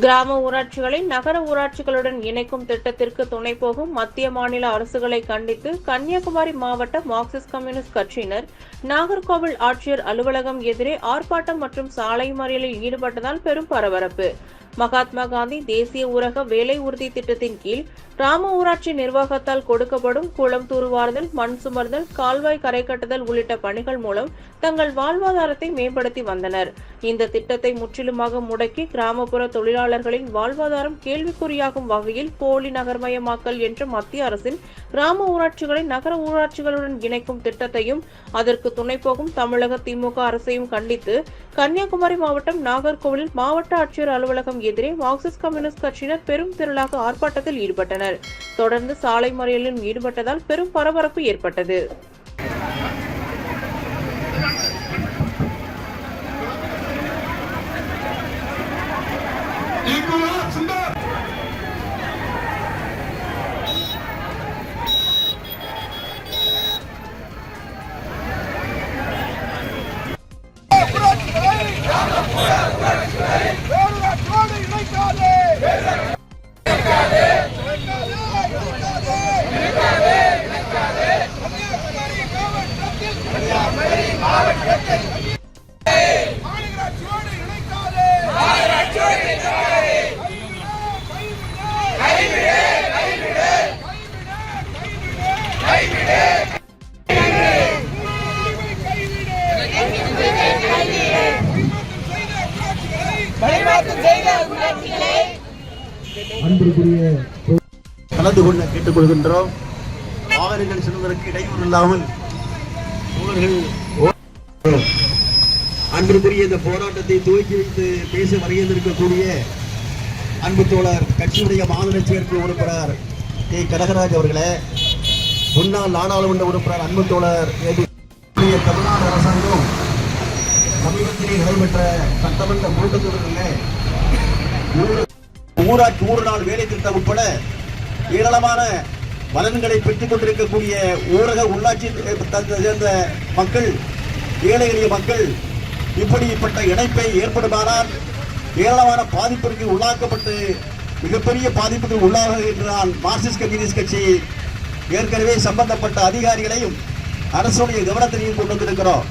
கிராம ஊராட்சிகளை நகர ஊராட்சிகளுடன் இணைக்கும் திட்டத்திற்கு துணை போகும் மத்திய மாநில அரசுகளை கண்டித்து கன்னியாகுமரி மாவட்ட மார்க்சிஸ்ட் கம்யூனிஸ்ட் கட்சியினர் நாகர்கோவில் ஆட்சியர் அலுவலகம் எதிரே ஆர்ப்பாட்டம் மற்றும் சாலை மறியலில் ஈடுபட்டதால் பெரும் பரபரப்பு. மகாத்மா காந்தி தேசிய ஊரக வேலை உறுதி திட்டத்தின் கீழ் கிராம ஊராட்சி நிர்வாகத்தால் கொடுக்கப்படும் குளம் தூர்வாறுதல், மண் சுமர்தல், கால்வாய் கரை கட்டுதல் உள்ளிட்ட பணிகள் மூலம் தங்கள் வாழ்வாதாரத்தை மேம்படுத்தி வந்தனர். இந்த திட்டத்தை முற்றிலுமாக முடக்கி கிராமப்புற தொழிலாளர்களின் வாழ்வாதாரம் கேள்விக்குறியாகும் வகையில் போலி நகர்மயமாக்கல் என்ற மத்திய அரசின் கிராம ஊராட்சிகளை நகர ஊராட்சிகளுடன் இணைக்கும் திட்டத்தையும் அதற்கு துணை போகும் தமிழக திமுக அரசையும் கண்டித்து கன்னியாகுமரி மாவட்டம் நாகர்கோவிலில் மாவட்ட ஆட்சியர் அலுவலகம் எதிரே மார்க்சிஸ்ட் கம்யூனிஸ்ட் கட்சியினர் பெரும் திரளாக ஆர்ப்பாட்டத்தில் ஈடுபட்டனர். தொடர்ந்து சாலை மறியலில் ஈடுபட்டதால் பெரும் பரபரப்பு ஏற்பட்டது. கலந்து கொள்ள கேட்டுக்கொள்கின்றோம். வாகனங்கள் செல்வதற்கு இடையூறு இல்லாமல் அன்பிற்குரிய இந்த போராட்டத்தை துவக்கி வைத்து பேச வருகின்றிருக்கக்கூடிய அன்பு தோழர் கட்சியுடைய மாநில செயற்குழு உறுப்பினர் கே கனகராஜ் அவர்களே, முன்னாள் நாடாளுமன்ற உறுப்பினர் அன்பு தோழர் தமிழ்நாடு அரசாங்கம் சமீபத்திலே நடைபெற்ற சட்டமன்ற கூட்டத்தொடரிலே ஊராட்சி 100 நாள் வேலை திட்டம் உட்பட ஏராளமான பலன்களை பெற்றுக் கொண்டிருக்கக்கூடிய ஊரக உள்ளாட்சி சேர்ந்த மக்கள், ஏழை எளிய மக்கள் இப்படிப்பட்ட இணைப்பை ஏற்படுமானால் ஏராளமான பாதிப்பிற்கு உள்ளாக்கப்பட்டு மிகப்பெரிய பாதிப்புக்கு உள்ளாகுகின்றான். மார்க்சிஸ்ட் கம்யூனிஸ்ட் கட்சி ஏற்கனவே சம்பந்தப்பட்ட அதிகாரிகளையும் அரசுடைய கவனத்திலையும் கொண்டு வந்திருக்கிறோம்.